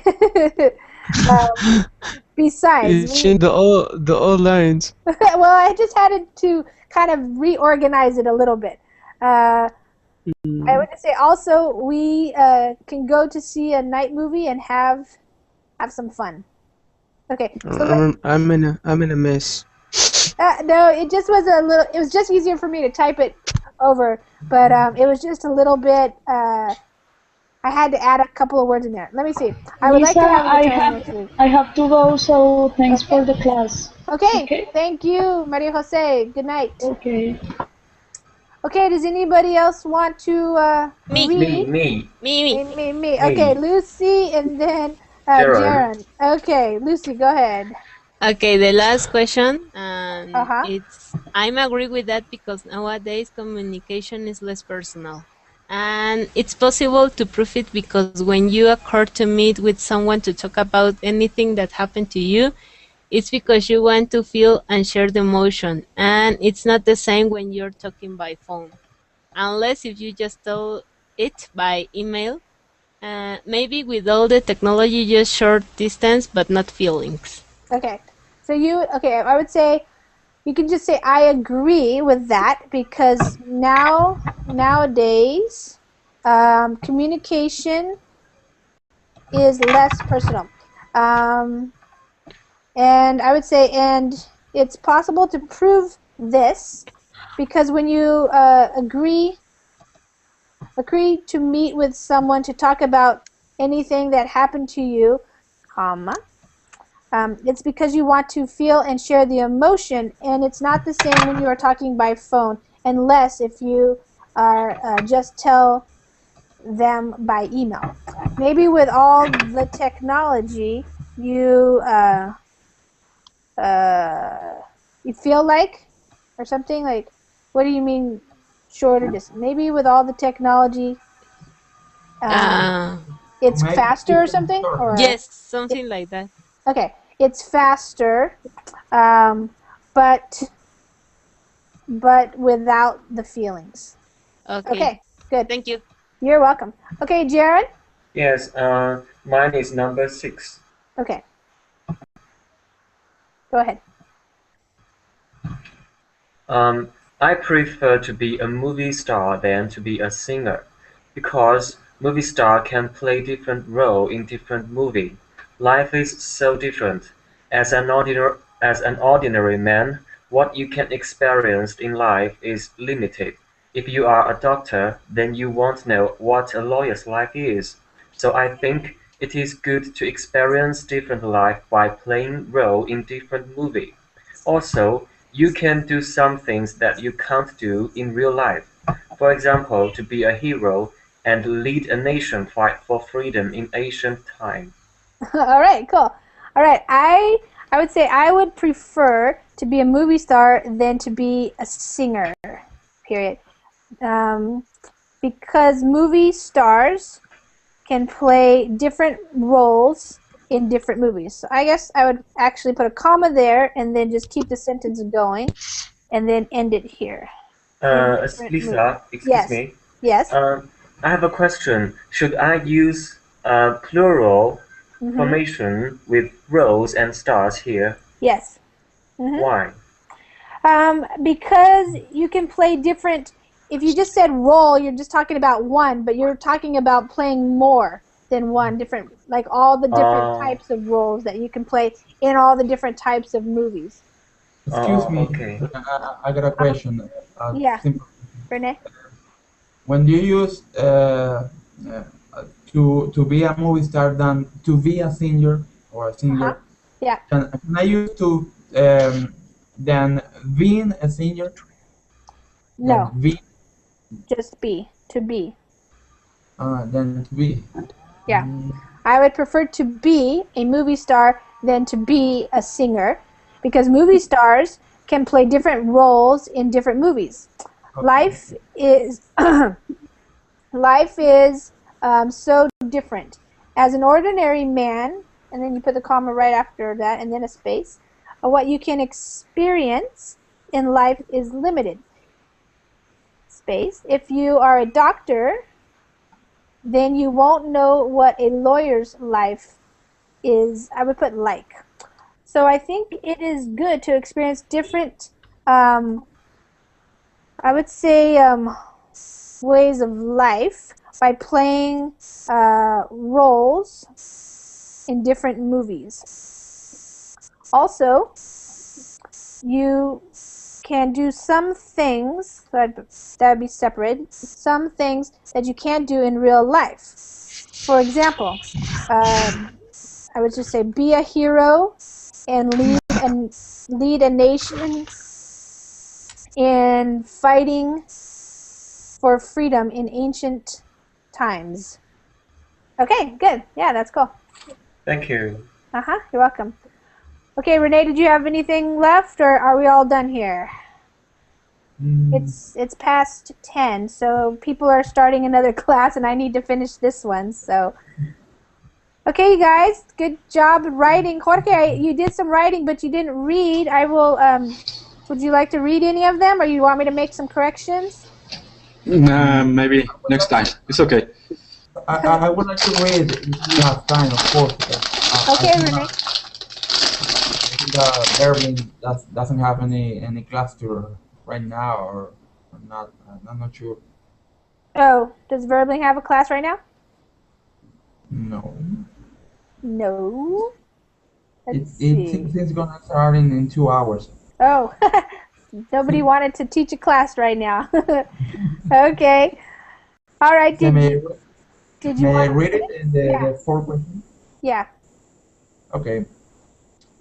Besides, You changed the all lines. well, I just had to kind of reorganize it a little bit. I would say also we can go to see a night movie and have some fun. Okay, so I'm in a mess. no, it just was a little. It was just easier for me to type it over, but it was just a little bit. I had to add a couple of words in there. Let me see. I would like to have a good time next week. I have to go, so thanks for the class. Okay. Thank you, Maria Jose. Good night. Okay. Okay, does anybody else want to read? Me. Okay, Lucy and then Jaron. Okay, Lucy, go ahead. Okay, the last question, and I'm agree with that because nowadays communication is less personal, and it's possible to prove it because when you occur to meet with someone to talk about anything that happened to you, it's because you want to feel and share the emotion, and it's not the same when you're talking by phone, unless if you just tell it by email. Maybe with all the technology, just short distance, but not feelings. Okay. So I would say you can just say I agree with that because nowadays communication is less personal. And I would say it's possible to prove this because when you agree to meet with someone to talk about anything that happened to you, comma, it's because you want to feel and share the emotion, and it's not the same when you are talking by phone, unless if you are just tell them by email. Maybe with all the technology, you feel like, or something like, what do you mean shorter distance? Maybe with all the technology, it's faster or something? Or yes, something like that. Okay, it's faster, but without the feelings. Okay, good. Thank you. You're welcome. Okay, Jared? Yes, mine is number 6. Okay. Go ahead. I prefer to be a movie star than to be a singer, because movie star can play different role in different movie. Life is so different. As an ordinary man, what you can experience in life is limited. If you are a doctor, then you won't know what a lawyer's life is. So I think it is good to experience different life by playing role in different movie. Also, you can do some things that you can't do in real life. For example, to be a hero and lead a nation fight for freedom in ancient time. All right, cool. All right, I would say I would prefer to be a movie star than to be a singer. Period. because movie stars can play different roles in different movies. So I guess I would actually put a comma there and then just keep the sentence going and then end it here. Lisa, excuse Yes. me. Yes. I have a question. Should I use plural formation with rows and stars here? Yes. Why? Because you can play different. If you just said role, you're just talking about one, but you're talking about playing more than one different, like all the different types of roles that you can play in all the different types of movies. Excuse me, okay. I got a question. Yeah, Renee? When you use to be a movie star than to be a singer or a singer, yeah. Can I use to then being a singer? No. Be. Just be. To be. Then to be. Yeah. I would prefer to be a movie star than to be a singer, because movie stars can play different roles in different movies. Okay. Life is so different. As an ordinary man, and then you put the comma right after that and then a space, what you can experience in life is limited. Space. If you are a doctor, then you won't know what a lawyer's life is. I would put like. So I think it is good to experience different, I would say, ways of life by playing roles in different movies. Also, you can do some things, that would be separate, some things that you can't do in real life. For example, I would just say be a hero and lead a nation in fighting for freedom in ancient times. Okay, good. Yeah, that's cool. Thank you. You're welcome. Okay, Renee, did you have anything left, or are we all done here? It's past 10, so people are starting another class, and I need to finish this one. So, okay, you guys, good job writing. Jorge, you did some writing, but you didn't read. I will. Would you like to read any of them, or you want me to make some corrections? Maybe next time. It's okay. I would like to read if you have time, of course. Okay, Renee. Berlin doesn't have any class tour right now, or not. I'm not sure. Oh, does Verbling have a class right now? No. No. It seems it's gonna start in 2 hours. Oh, nobody wanted to teach a class right now. Okay. All right. May I read it in the 4 questions? Yeah. Okay.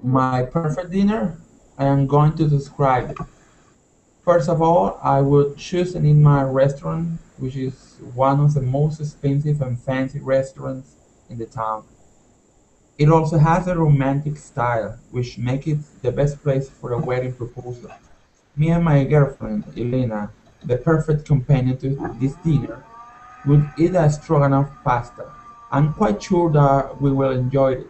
My perfect dinner, I am going to describe it. First of all, I would choose an in-my restaurant, which is one of the most expensive and fancy restaurants in the town. It also has a romantic style, which makes it the best place for a wedding proposal. Me and my girlfriend, Elena, the perfect companion to this dinner, would eat a stroganoff pasta. I'm quite sure that we will enjoy it.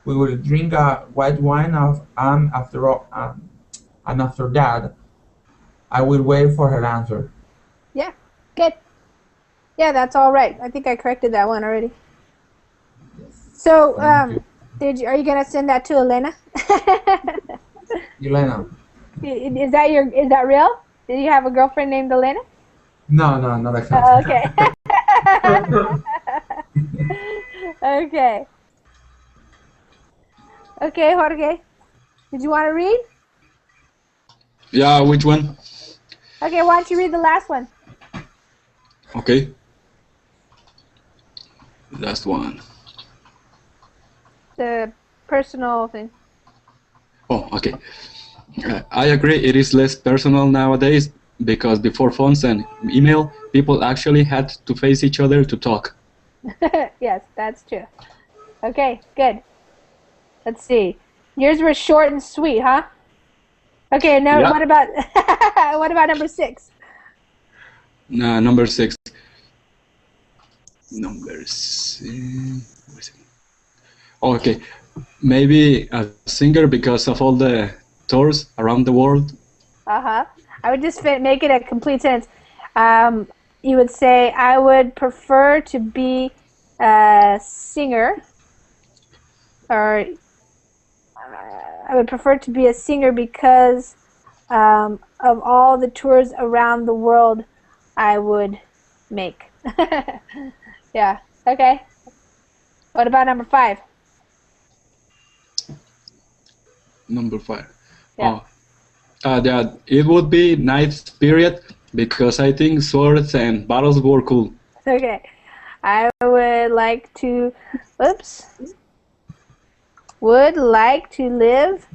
We will drink a white wine and after that, I will wait for her answer. Yeah, good. Yeah, that's all right. I think I corrected that one already. Yes. So, are you gonna send that to Elena? Elena. Is that real? Did you have a girlfriend named Elena? No, not exactly. Okay. Okay. Okay, Jorge. Did you want to read? Yeah, which one? Okay, why don't you read the last one? Okay. Last one. The personal thing. Oh, okay. I agree it is less personal nowadays because before phones and email, people actually had to face each other to talk. Yes, that's true. Okay, good. Let's see. Yours were short and sweet, huh? Okay, now Yeah. what about what about number 6? Number 6. Numbers. Okay, maybe a singer because of all the tours around the world. I would just make it a complete sentence. You would say, I would prefer to be a singer, or I would prefer to be a singer because of all the tours around the world I would make. Yeah, okay. What about number 5? Number 5. Yeah. That it would be night spirit because I think swords and battles were cool. Okay. I would like to, would like to live,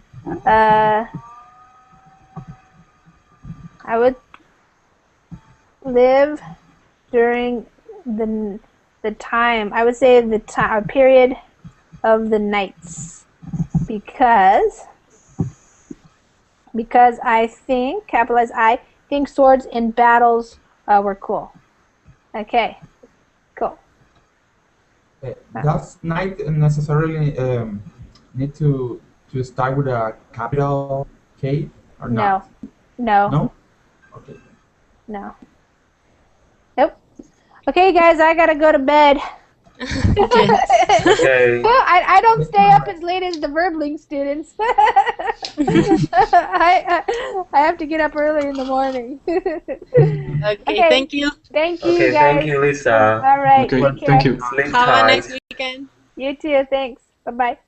I would live during the time, I would say the time, period of the knights, because I think, capitalize I, think swords in battles were cool. Okay, cool. Does knight necessarily need to start with a capital K or not? No. No? Okay. No. Nope. Okay, guys, I gotta go to bed. Okay. I don't stay up as late as the Verbling students. I have to get up early in the morning. Okay, thank you. Thank you, Okay, guys. thank you, Lisa. All right. Okay, Take care. thank you. Sleep Have a tight. nice weekend. You too. Thanks. Bye-bye.